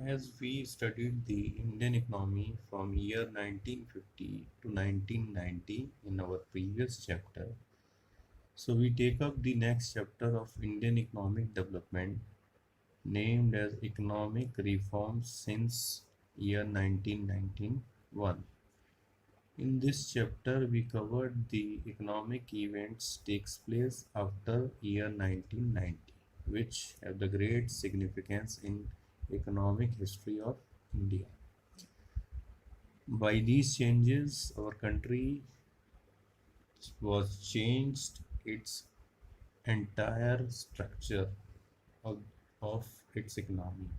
As we studied the Indian economy from year 1950 to 1990 in our previous chapter, so we take up the next chapter of Indian economic development named as Economic Reforms since year 1991. In this chapter, we covered the economic events takes place after year 1990, which have the great significance in economic history of India. By these changes, our country was changed its entire structure of, of its economy.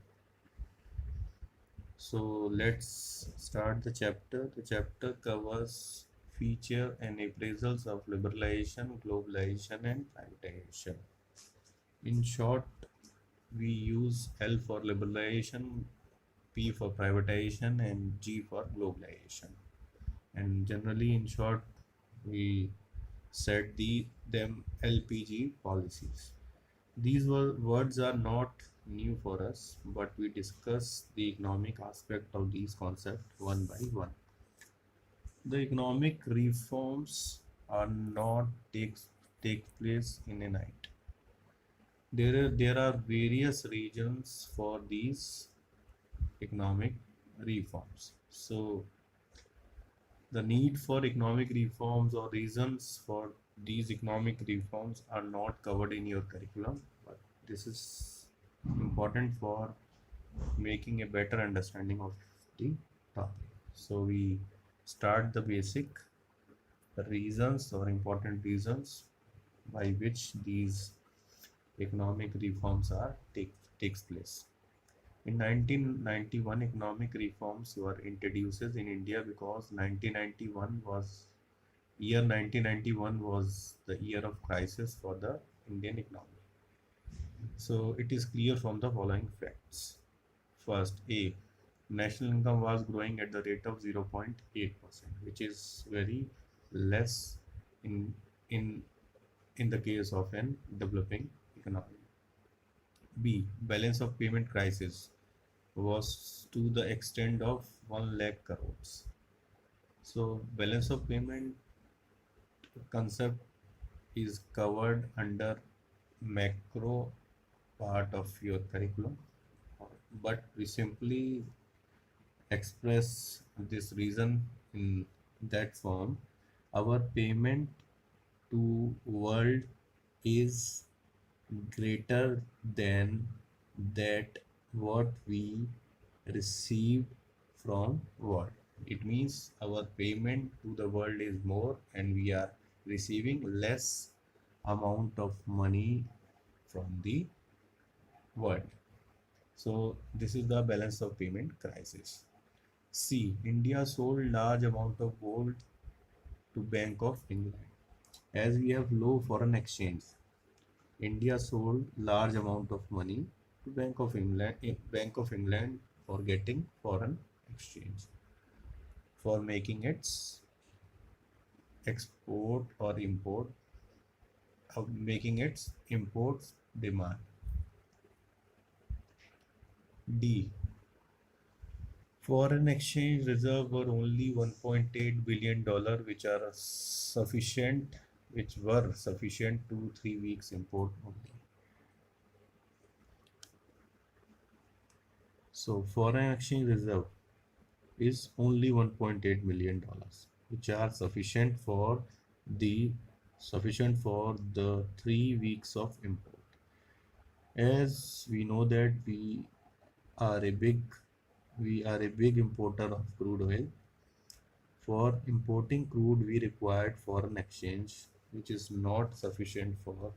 So let's start the chapter. The chapter covers feature and appraisals of liberalization, globalization, and privatization. In short, we use L for liberalization, P for privatization, and G for globalization. And generally, in short, we set them LPG policies. These words are not new for us, but we discuss the economic aspect of these concepts one by one. The economic reforms are not take place in a night. There are various reasons for these economic reforms. So the need for economic reforms or reasons for these economic reforms are not covered in your curriculum, but this is important for making a better understanding of the topic. So we start the basic reasons or important reasons by which these economic reforms takes place. In 1991, economic reforms were introduced in India because 1991 was the year of crisis for the Indian economy. So it is clear from the following facts. First, A. National income was growing at the rate of 0.8%, which is very less in in in the case of an developing economy. B. Balance of payment crisis was to the extent of 1 lakh crores. So balance of payment concept is covered under macro part of your curriculum, but we simply express this reason in that form. Our payment to world is greater than that what we received from world. It means our payment to the world is more and we are receiving less amount of money from the world. So this is the balance of payment crisis. C. India sold large amount of gold to Bank of England. As we have low foreign exchange, India sold large amount of money to Bank of England for getting foreign exchange, for making its export or import, of making its imports demand. D. Foreign exchange reserve were only $1.8 billion, which were sufficient to 3 weeks import only. So foreign exchange reserve is only $1.8 million, which are the sufficient for the 3 weeks of import. As we know that are a big we are a big importer of crude oil. For importing crude, we required foreign exchange, which is not sufficient for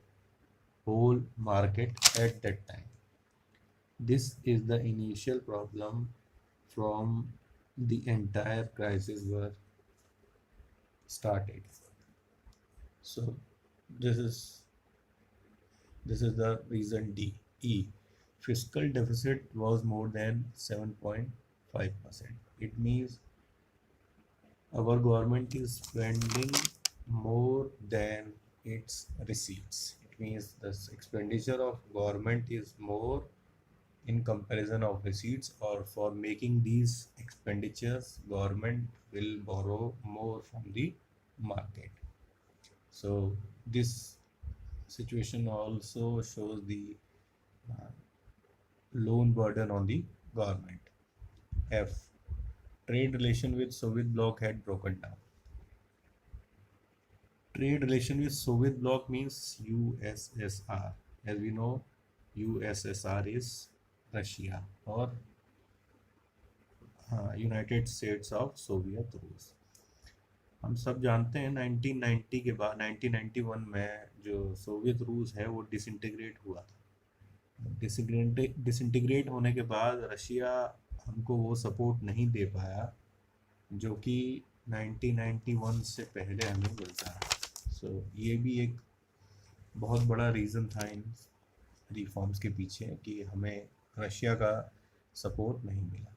whole market at that time. This is the initial problem from the entire crisis were started. So this is this is the reason D. E. Fiscal deficit was more than 7.5%. It means our government is spending more than its receipts. It means the expenditure of government is more in comparison of receipts, or for making these expenditures, government will borrow more from the market. So this situation also shows the uh, loan burden on the government. F. Trade relation with Soviet bloc had broken down. Trade relation with Soviet bloc means USSR. As we know, USSR is Russia, or United states of Soviet रूस। हम सब जानते हैं 1990 के बाद 1991 में जो Soviet रूस है वो डिसइंटीग्रेट हुआ था। डिसइंटीग्रेट होने के बाद रशिया हमको वो सपोर्ट नहीं दे पाया जो कि 1991 से पहले हमें मिलता है। सो ये भी एक बहुत बड़ा रीज़न था इन रिफॉर्म्स के पीछे कि हमें रशिया का सपोर्ट नहीं मिला।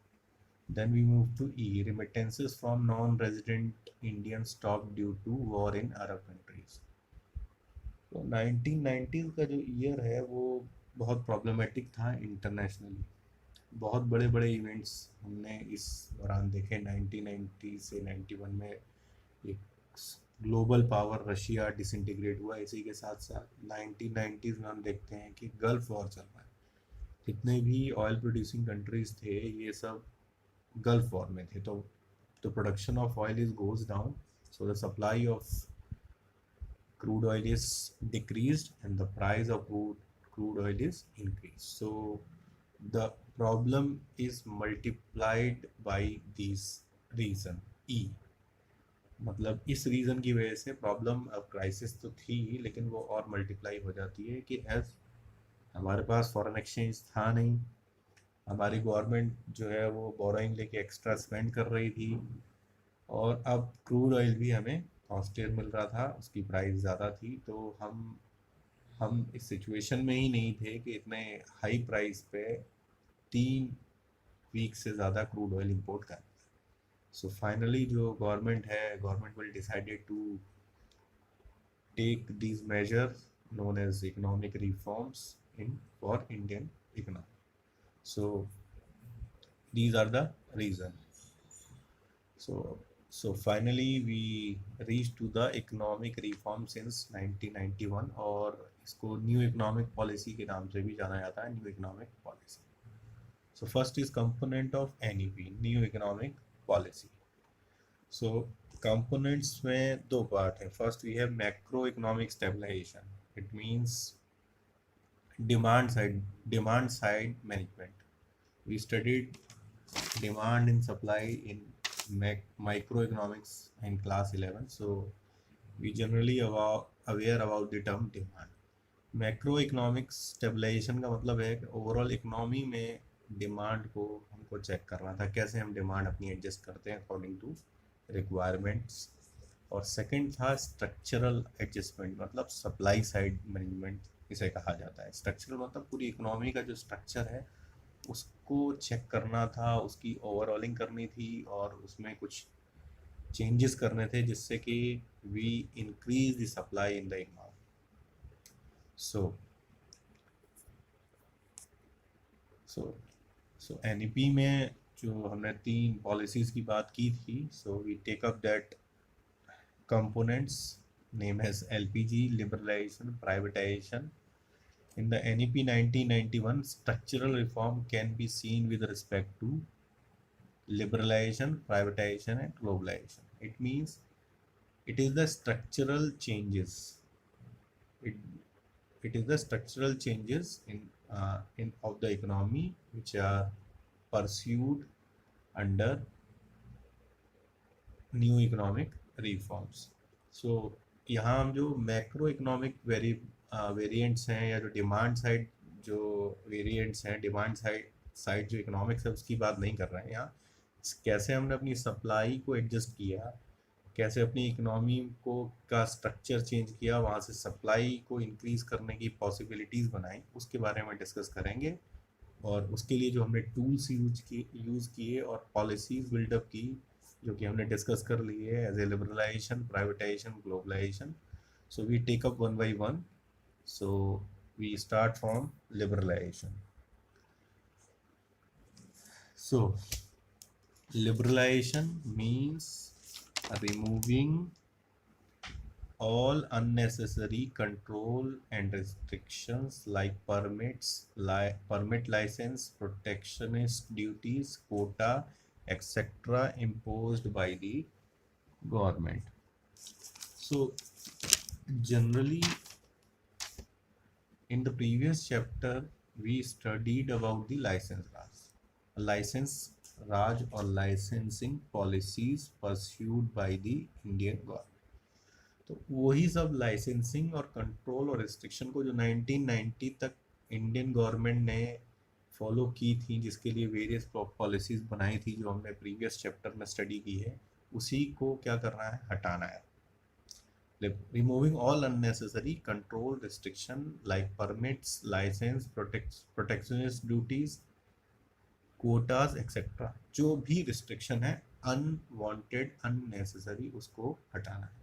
Then we move to E. Remittances from non-resident Indians stopped due to war in Arab countries. तो 1990s का जो ईयर है वो बहुत प्रॉब्लमेटिक था इंटरनेशनली। बहुत बड़े बड़े इवेंट्स हमने इस दौरान देखे। 1990 से 91 में एक ग्लोबल पावर रशिया डिसइंटीग्रेट हुआ। इसी के साथ साथ 1990s में हम देखते हैं कि गल्फ वॉर चल रहा है। जितने भी ऑयल प्रोड्यूसिंग कंट्रीज थे ये सब गल्फ वॉर में थे, तो production of oil is goes down, so the supply of crude oil is decreased and the price of crude oil is increase. So the problem is multiplied by this reason ई। मतलब इस reason की वजह से problem, अब crisis तो थी लेकिन वो और मल्टीप्लाई हो जाती है कि एज हमारे पास फॉरेन एक्सचेंज था नहीं, हमारी गवर्नमेंट जो है वो बोरोइंग लेके एक्स्ट्रा स्पेंड कर रही थी, और अब क्रूड ऑयल भी हमें कॉस्टलियर मिल रहा था, उसकी प्राइस ज़्यादा थी। तो हम इस सिचुएशन में ही नहीं थे कि इतने हाई प्राइस पे 3 वीक से ज़्यादा क्रूड ऑयल इंपोर्ट कर। सो फाइनली जो government will decided to take these measures known as economic reforms for Indian economy. So these are the reasons. So finally we reached to the economic reform since 1991, और इसको new economic policy के नाम से भी जाना जाता है, new economic policy. So first is component of NEP, new economic policy. So components में दो पार्ट है। First we have macro economic stabilisation, it means demand side management. We studied demand and supply in microeconomics in class 11, so we generally aware about the term demand. Macro economic stabilisation का मतलब है कि overall economy में demand को हमको check करना था, कैसे हम डिमांड अपनी एडजस्ट करते हैं अकॉर्डिंग टू रिक्वायरमेंट्स। और सेकंड था स्ट्रक्चरल एडजस्टमेंट, मतलब सप्लाई साइड मैनेजमेंट इसे कहा जाता है। स्ट्रक्चरल मतलब पूरी इकोनॉमी का जो स्ट्रक्चर है उसको चेक करना था, उसकी ओवरऑलिंग करनी थी और उसमें कुछ चेंजेस करने थे जिससे कि we increase the supply in the economy. So NEP में जो हमने 3 पॉलिसीज़ की बात की थी, so we take up that components named as LPG, liberalization, privatization. In the NEP 1991, structural reform can be seen with respect to liberalization, privatization, and globalization. It means it is the structural changes. It is the structural changes in of the economy which are pursued under new economic reforms. So यहाँ हम जो macro economic variants हैं या जो demand side जो variants हैं, demand side जो economics है उसकी बात नहीं कर रहे हैं यहाँ। कैसे हमने अपनी सप्लाई को एडजस्ट किया, कैसे अपनी इकोनॉमी को का स्ट्रक्चर चेंज किया, वहाँ से सप्लाई को इंक्रीज़ करने की पॉसिबिलिटीज़ बनाई, उसके बारे में डिस्कस करेंगे। और उसके लिए जो हमने टूल्स यूज़ किए और पॉलिसीज़ बिल्डअप की जो कि हमने डिस्कस कर ली है as a liberalisation, privatisation, globalisation. So we take up one by one. So we start from liberalisation. So liberalization means removing all unnecessary control and restrictions like permit license, protectionist duties, quota, etc. imposed by the government. So generally in the previous chapter we studied about the license Raj or licensing policies pursued by the Indian government. तो वही सब licensing और control और restriction को जो 1990 तक Indian government ने follow की थी, जिसके लिए वेरियस पॉलिसीज बनाई थी जो हमने प्रीवियस चैप्टर में स्टडी की है, उसी को क्या करना है, हटाना है. Removing all unnecessary control restriction like permits, licence, protectionist duties, quotas etcetera. जो भी रिस्ट्रिक्शन है अनवांटेड अननेसेसरी, उसको हटाना है.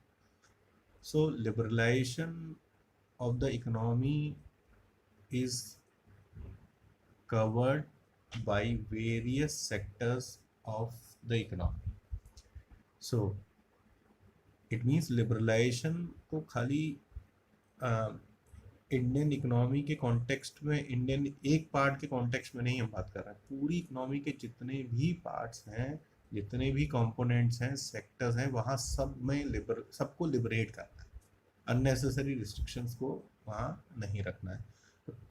So liberalization of the economy is covered by various sectors of the economy. So it means liberalization को खाली Indian economy के context में, इंडियन एक पार्ट के कॉन्टेक्स्ट में नहीं हम बात कर रहे हैं. पूरी इकोनॉमी के जितने भी पार्ट्स हैं, जितने भी कंपोनेंट्स हैं, सेक्टर्स हैं, वहाँ सब में सबको लिबरेट करना है. अननेसेसरी रिस्ट्रिक्शंस को वहाँ नहीं रखना है.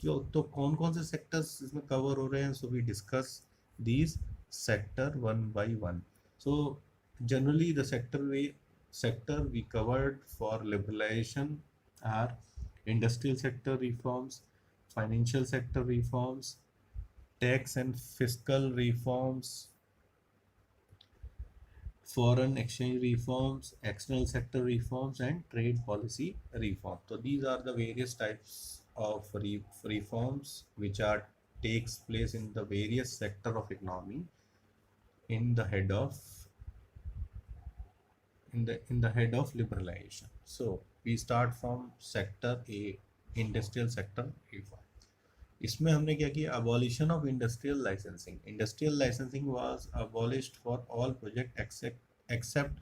तो कौन कौन से सेक्टर्स इसमें कवर हो रहे हैं? So we discuss these sector one by one. So generally the sector we covered for liberalization are industrial sector reforms, financial sector reforms, tax and fiscal reforms, foreign exchange reforms, external sector reforms, and trade policy reform. So these are the various types of reforms which are takes place in the various sector of economy in the head of liberalization. So we start from sector A, industrial sector reform. इसमें हमने क्या किया? abolition of industrial licensing. Industrial licensing was abolished for all project except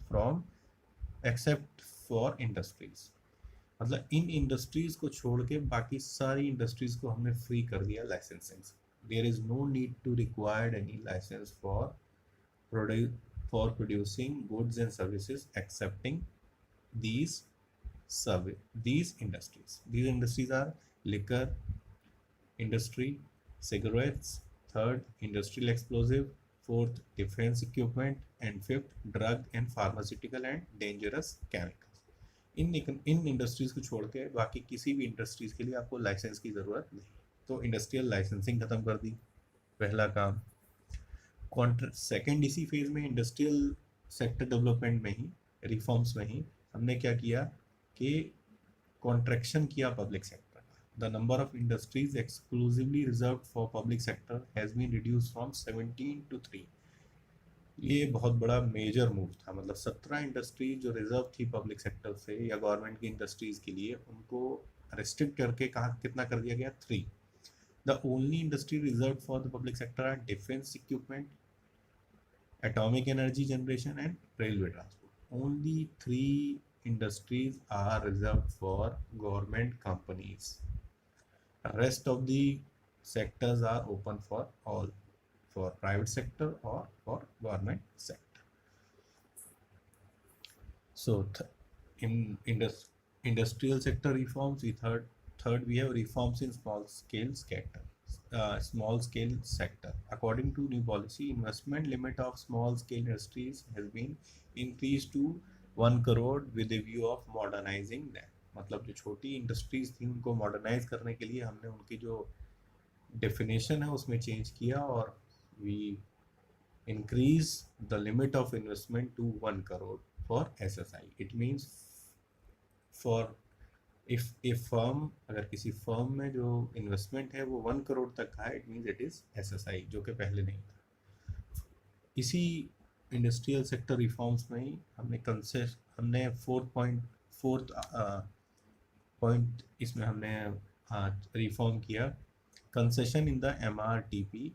for industries. मतलब इन industries को छोड़ के बाकी सारी इंडस्ट्रीज को हमने फ्री कर दिया लाइसेंसिंग से. There is no need to required any licence for producing goods and services excepting these industries. These industries are liquor industry, cigarettes, third industrial explosive, fourth defense equipment, and fifth drug and pharmaceutical and dangerous chemicals. In industries को छोड़ के बाकी किसी भी industries के लिए आपको licence की ज़रूरत नहीं. तो इंडस्ट्रियल लाइसेंसिंग ख़त्म कर दी, पहला काम. सेकेंड इसी फेज में इंडस्ट्रियल सेक्टर डेवलपमेंट में ही, रिफॉर्म्स में ही हमने क्या किया कि कॉन्ट्रैक्शन किया पब्लिक सेक्टर का. The number of industries exclusively reserve for public sector has been reduce from 17 to 3. ये बहुत बड़ा मेजर मूव था. मतलब 17 इंडस्ट्रीज जो रिजर्व थी पब्लिक सेक्टर से या गवर्नमेंट की इंडस्ट्रीज के लिए, उनको रिस्ट्रिक्ट करके कहाँ कितना कर दिया गया? 3. The only industry reserve for the public sector are defence equipment, atomic energy generation, and railway transport. Only 3 industries are reserved for government companies. Rest of the sectors are open for all, for private sector or for government sector. So in industrial sector reforms, third we have reforms in small scale sector. According to new policy, investment limit of small scale industries has been increased to 1 crore with a view of modernizing them. मतलब जो छोटी industries थी उनको modernise करने के लिए हमने उनकी जो डेफिनेशन है उसमें चेंज किया और we increase the limit of investment to 1 crore for SSI. It means for if a firm, अगर किसी फर्म में जो इन्वेस्टमेंट है वो 1 crore तक का है, it means it is SSI, जो कि पहले नहीं था. इसी इंडस्ट्रियल सेक्टर रिफॉर्म्स में ही हमने फोर्थ पॉइंट इसमें हमने रिफॉर्म किया, concession in the MRTP.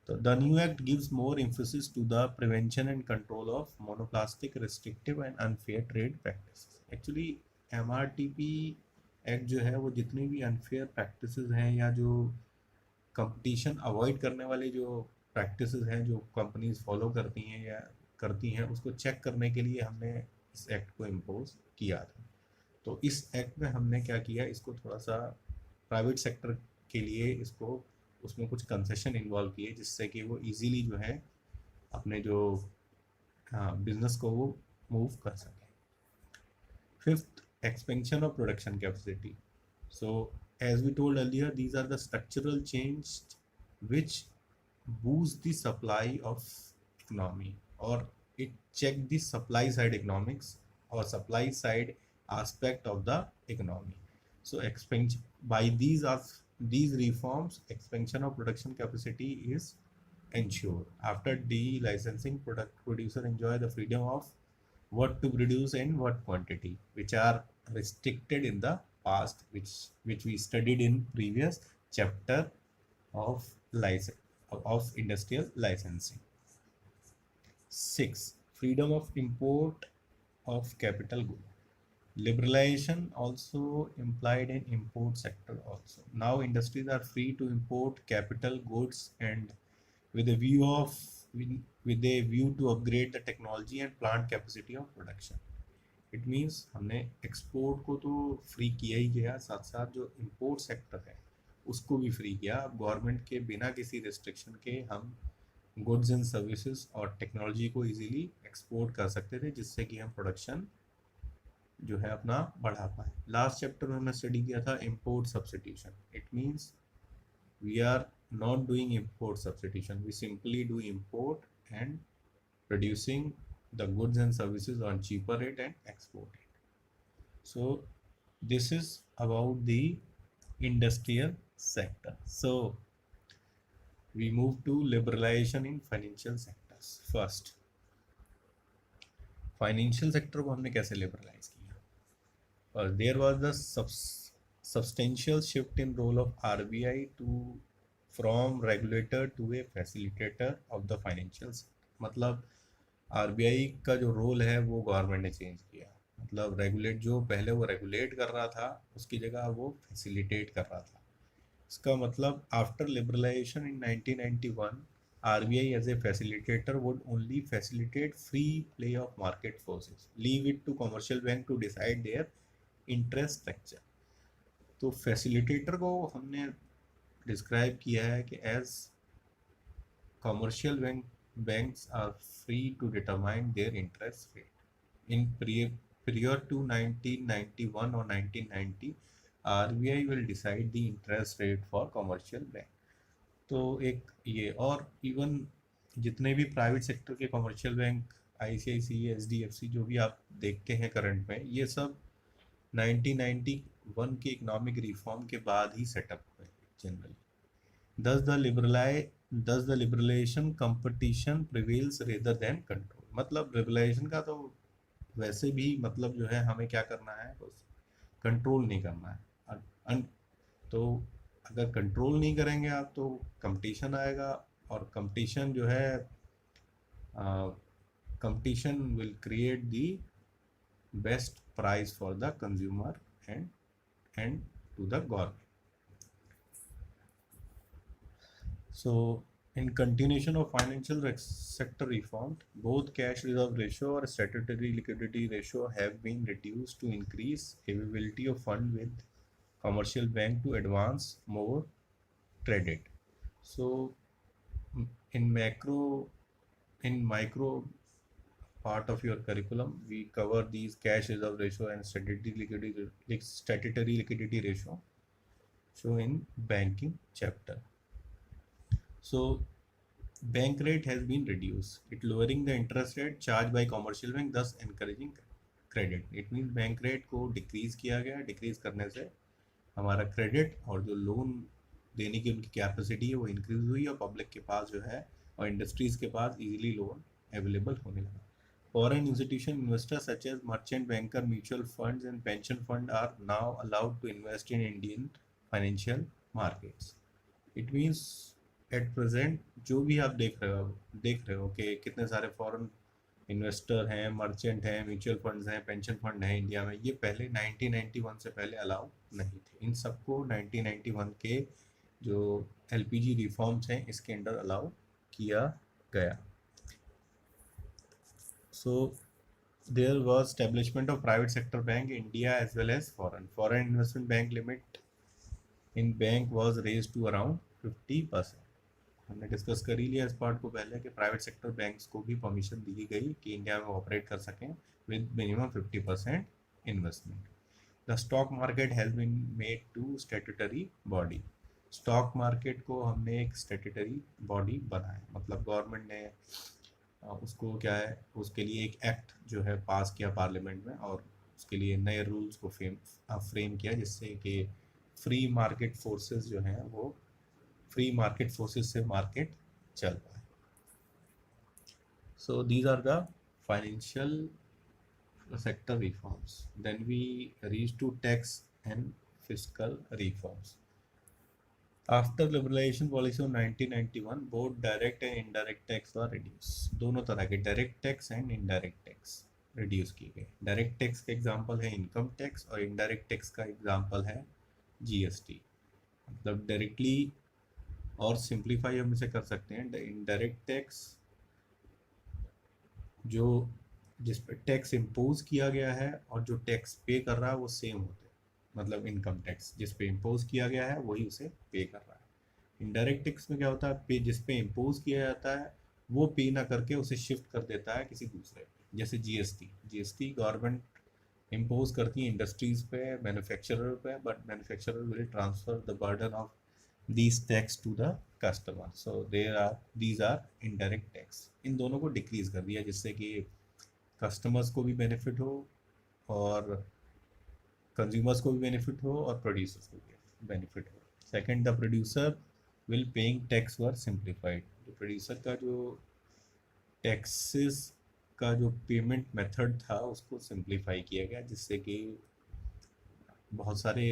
The new act gives more emphasis to the prevention and control of monoplastic, restrictive and unfair trade practices. Actually MRTP act जो है वो जितनी भी अनफेयर प्रैक्टिसेस हैं या जो कंपटीशन अवॉइड करने वाली जो प्रैक्टिसेस हैं जो कंपनीज फॉलो करती हैं या करती हैं उसको चेक करने के लिए हमने इस एक्ट को इम्पोज किया था। तो इस एक्ट में हमने क्या किया, इसको थोड़ा सा प्राइवेट सेक्टर के लिए इसको उसमें कुछ कंसेशन इन्वॉल्व किए जिससे कि वो इजीली जो है अपने जो बिजनेस को वो मूव कर सके। Fifth, expansion of production capacity. So as we told earlier, these are the structural change which boost the supply of economy, or it check the supply side economics or supply side aspect of the economy. So expansion by these reforms, expansion of production capacity is ensured. After de-licensing, producer enjoy the freedom of what to produce and what quantity, which are restricted in the past, which we studied in previous chapter of license of industrial licensing. 6. Freedom of import of capital good. Liberalization also implied in import sector also. Now industries are free to import capital goods and with a view of with a view to upgrade the technology and plant capacity of production. It means हमने export को तो free किया ही गया, साथ साथ जो import sector है उसको भी फ्री किया। अब गवर्नमेंट के बिना किसी रिस्ट्रिक्शन के हम गुड्स एंड सर्विसेज और टेक्नोलॉजी को इजीली एक्सपोर्ट कर सकते थे जिससे कि हम प्रोडक्शन जो है अपना बढ़ा पाए। लास्ट चैप्टर में हमने स्टडी किया था import substitution. It means we are not doing import substitution, we simply do import and producing the goods and services on cheaper rate and export it. So this is about the industrial sector. So we move to liberalization in financial sectors. First, financial sector को हमने कैसे liberalise किया? और there was the substantial shift in role of RBI to from regulator to a facilitator of the financial sector. मतलब RBI का जो role है वो गवर्नमेंट ने चेंज किया। मतलब रेगुलेट जो पहले वो रेगुलेट कर रहा था उसकी जगह वो फैसिलिटेट कर रहा था। इसका मतलब after liberalisation in 1991 RBI as a facilitator would only facilitate free play of market forces, leave it to commercial bank to decide their interest structure. तो फैसिलिटेटर को हमने डिस्क्राइब किया है कि as commercial banks are free to determine their interest rate. In prior to 1991 or 1990, RBI will decide the interest rate for commercial bank. तो एक ये, और इवन जितने भी प्राइवेट सेक्टर के कमर्शियल बैंक ICICI HDFC जो भी आप देखते हैं करंट में, ये सब 1991 के इकोनॉमिक रिफॉर्म के बाद ही सेटअप हुए generally. Thus the liberalization competition prevails rather than control. मतलब लिबरलाइजेशन का तो वैसे भी मतलब जो है हमें क्या करना है, बस कंट्रोल नहीं करना है। तो अगर कंट्रोल नहीं करेंगे आप तो कंपटीशन आएगा, और कंपटीशन जो है competition will create the best price for the consumer and to the government. So in continuation of financial sector reform, both cash reserve ratio or statutory liquidity ratio have been reduced to increase availability of fund with commercial bank to advance more credit. So in micro part of your curriculum we cover these cash reserve ratio and statutory liquidity ratio, so in banking chapter. So bank rate has been reduced, it lowering the interest rate charged by commercial bank, thus encouraging credit. It means bank rate को decrease किया गया, decrease करने से हमारा credit और जो loan देने की उनकी कैपेसिटी है वो इंक्रीज हुई, और पब्लिक के पास जो है और इंडस्ट्रीज के पास इजीली लोन अवेलेबल होने लगा। Foreign institution investors such as merchant banker, mutual funds and pension fund are now allowed to invest in Indian financial markets. It means at present जो भी आप देख रहे हो कि कितने सारे फॉरेन इन्वेस्टर हैं, मर्चेंट हैं, म्यूचुअल फंड्स हैं, पेंशन फंड हैं इंडिया में, ये पहले 1991 से पहले अलाउ नहीं थे। इन सबको 1991 के जो एलपीजी रिफॉर्म्स हैं इसके अंडर अलाउ किया गया। So there was establishment of private sector bank India as well as foreign investment bank limit in bank was raise to around 50%। हमने डिस्कस कर ही लिया इस पार्ट को पहले कि प्राइवेट सेक्टर बैंक्स को भी परमिशन दी गई कि इंडिया में ऑपरेट कर सकें with minimum 50% investment. The stock market has been made to statutory body. Stock market को हमने एक स्टैट्यूटरी बॉडी बनाया, मतलब गवर्नमेंट ने उसको क्या है, उसके लिए एक एक्ट जो है पास किया पार्लियामेंट में, और उसके लिए नए रूल्स को फ्रेम किया, जिससे कि फ्री मार्केट फोर्सेस जो हैं वो फ्री मार्केट फोर्सेस से मार्केट चल पाए। So these are the financial sector reforms. Then we reach to tax and fiscal reforms. After liberalization policy of 1991, both direct and indirect tax were reduced. दोनों तरह के direct tax and indirect tax reduce किए गए। Direct tax का example है income tax, और indirect tax का example है जीएसटी। मतलब डायरेक्टली और सिंप्लीफाई हम इसे कर सकते हैं, इनडायरेक्ट टैक्स जो जिस पे टैक्स इम्पोज किया गया है और जो टैक्स पे कर रहा है वो सेम होते हैं। मतलब इनकम टैक्स जिस पे इम्पोज किया गया है वही उसे पे कर रहा है। इनडायरेक्ट टैक्स में क्या होता है, पे जिस पे इम्पोज किया जाता है वो पे ना करके उसे शिफ्ट कर देता है किसी दूसरे पे। जैसे जीएसटी गवर्नमेंट इम्पोज करती है इंडस्ट्रीज पे, मैन्युफैक्चरर पे, but manufacturer will transfer the burden of these tax to the customer, so these are indirect tax। इन दोनों को डिक्रीज कर दिया जिससे कि कस्टमर्स को भी बेनिफिट हो और कंज्यूमर्स को भी बेनिफिट हो और प्रोड्यूसर्स को भी बेनिफिट हो। Second, the producer will paying tax were simplified. जो प्रोड्यूसर का जो टैक्सेस का जो पेमेंट मेथड था उसको सिंप्लीफाई किया गया, जिससे कि बहुत सारे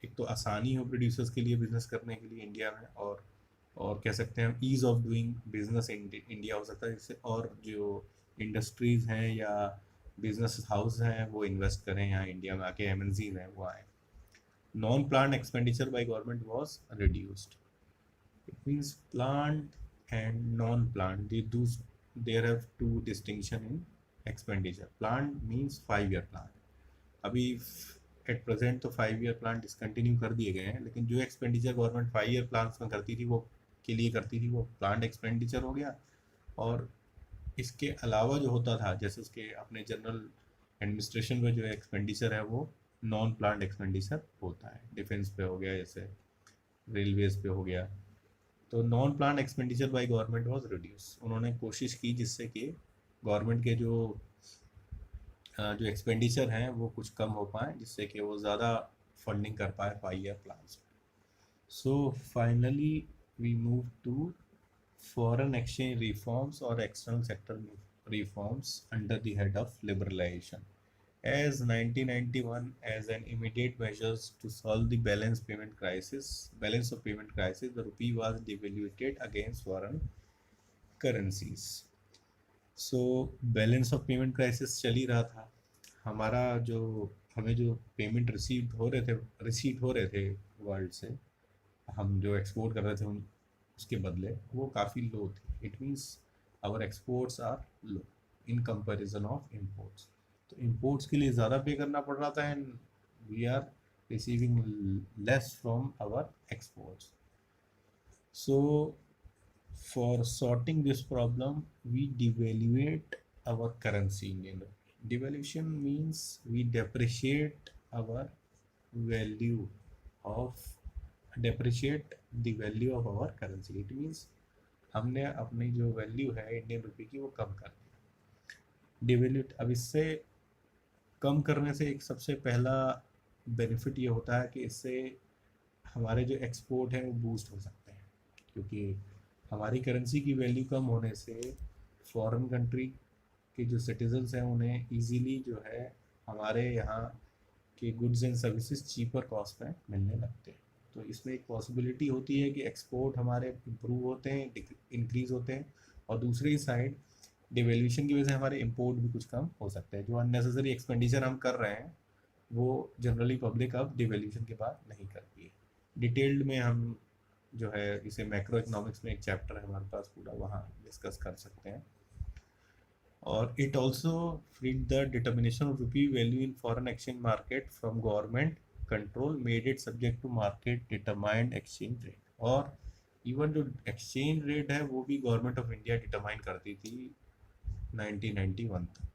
एक तो आसानी हो प्रोड्यूसर्स के लिए बिजनेस करने के लिए इंडिया में, और कह सकते हैं ease of doing business India हो सकता है, जिससे और जो इंडस्ट्रीज़ हैं या बिजनेस हाउस हैं वो इन्वेस्ट करें यहाँ इंडिया में आके, एमएनसीज हैं वो आए। Non planned expenditure by government was reduced. It means planned and non planned, there have to distinction in expenditure. Planned means 5 year plan. अभी एट प्रेजेंट तो 5 ईयर प्लान डिसकंटिन्यू कर दिए गए हैं, लेकिन जो एक्सपेंडिचर गवर्नमेंट 5 ईयर प्लान में करती थी वो प्लान्ड एक्सपेंडिचर हो गया। और इसके अलावा जो होता था, जैसे उसके अपने जनरल एडमिनिस्ट्रेशन में जो एक्सपेंडिचर है वो नॉन प्लान्ड एक्सपेंडिचर होता है। डिफेंस पे हो गया, जैसे रेलवेज पे हो गया। तो non planned expenditure by government was reduce. उन्होंने कोशिश की जिससे कि गवर्नमेंट के जो एक्सपेंडिचर हैं वो कुछ कम हो पाए, जिससे कि वो ज़्यादा फंडिंग कर पाए 5 year plans. So finally we move to foreign exchange reforms or external sector reforms under the head of liberalization. As 1991 as an immediate measures to solve the balance of payment crisis, the rupee was devalued against foreign currencies. So balance of payment crisis चल ही रहा था। हमें जो payment receive हो रहे थे world से, हम जो एक्सपोर्ट कर रहे थे उसके बदले वो काफ़ी लो थी। It means our exports are low in comparison of imports. तो इम्पोर्ट्स के लिए ज़्यादा पे करना पड़ रहा था and we are receiving less from our exports. So for sorting this problem, we devaluate our currency in Indian rupee. Devaluation means we depreciate our value of the value of our currency. It means हमने अपनी जो value है Indian रुपये की वो कम कर दी। डिवेल्यूट, अब इससे कम करने से एक सबसे पहला बेनिफिट ये होता है कि इससे हमारे जो एक्सपोर्ट हैं वो बूस्ट हो सकते हैं, क्योंकि हमारी करेंसी की वैल्यू कम होने से फॉरेन कंट्री के जो सिटीजन्स हैं उन्हें इजीली जो है हमारे यहाँ के goods and services cheaper cost में मिलने लगते हैं। तो इसमें एक पॉसिबिलिटी होती है कि एक्सपोर्ट हमारे इम्प्रूव होते हैं, इंक्रीज होते हैं, और दूसरी साइड डिवेल्यूशन की वजह से हमारे इम्पोर्ट भी कुछ कम हो सकते हैं। जो अननेसेसरी एक्सपेंडिचर हम कर रहे हैं वो जनरली पब्लिक अब डिवेल्यूशन के बाद नहीं करती है। डिटेल्ड में हम जो है इसे मैक्रो इकोनॉमिक्स में एक चैप्टर है हमारे पास पूरा, वहाँ डिस्कस कर सकते हैं। और it also freed the determination of rupee value in foreign exchange market from government control, made it subject to market determined exchange rate। और इवन जो एक्सचेंज रेट है वो भी गवर्नमेंट ऑफ इंडिया डिटरमाइन करती थी 1991 तक।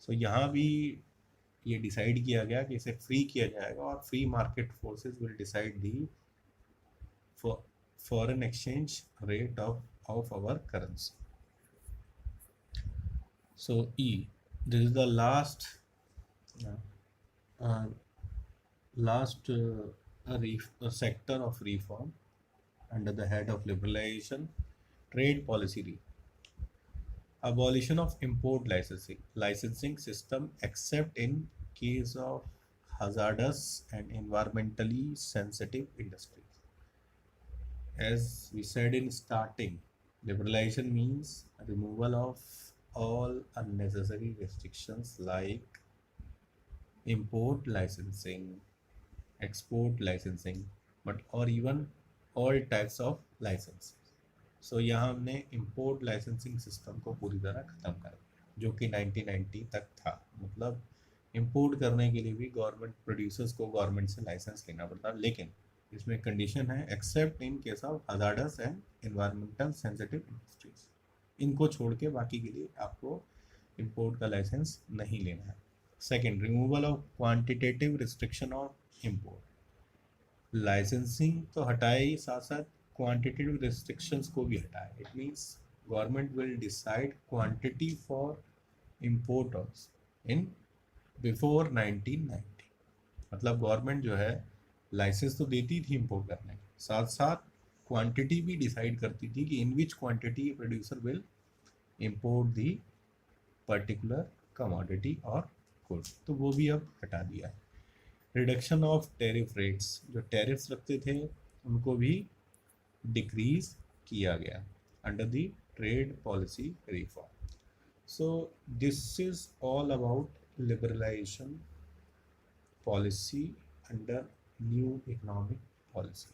सो यहाँ भी ये डिसाइड किया गया कि इसे फ्री किया जाएगा और free market forces will decide the foreign exchange rate of our currency. So E, this is the last uh, sector of reform under the head of liberalization, trade policy abolition of import licensing system except in case of hazardous and environmentally sensitive industries. As we said in starting, liberalization means removal of all unnecessary restrictions like import licensing, export licensing, but or even all types of licenses. So यहाँ हमने import licensing system को पूरी तरह ख़त्म कर दिया जो कि 1990 तक था। मतलब import करने के लिए भी गवर्नमेंट प्रोड्यूसर्स को गवर्नमेंट से लाइसेंस लेना पड़ता, लेकिन इसमें कंडीशन है accept in case of hazardous and environmental sensitive industries. इनको छोड़ के बाकी के लिए आपको इंपोर्ट का लाइसेंस नहीं लेना है। Second, removal of quantitative restriction of import. Licensing तो हटाए, साथ साथ क्वांटिटेटिव रिस्ट्रिक्शंस को भी हटाए। It means government will decide quantity for importers in before 1990। मतलब गवर्नमेंट जो है लाइसेंस तो देती थी इंपोर्ट करने के, साथ साथ क्वांटिटी भी डिसाइड करती थी कि in which quantity producer will import the particular commodity और गुड, तो वो भी अब हटा दिया है। रिडक्शन ऑफ टैरिफ रेट्स, जो टैरिफ्स रखते थे उनको भी डिक्रीज किया गया under the trade policy reform. So this is all about liberalisation policy under new economic policy।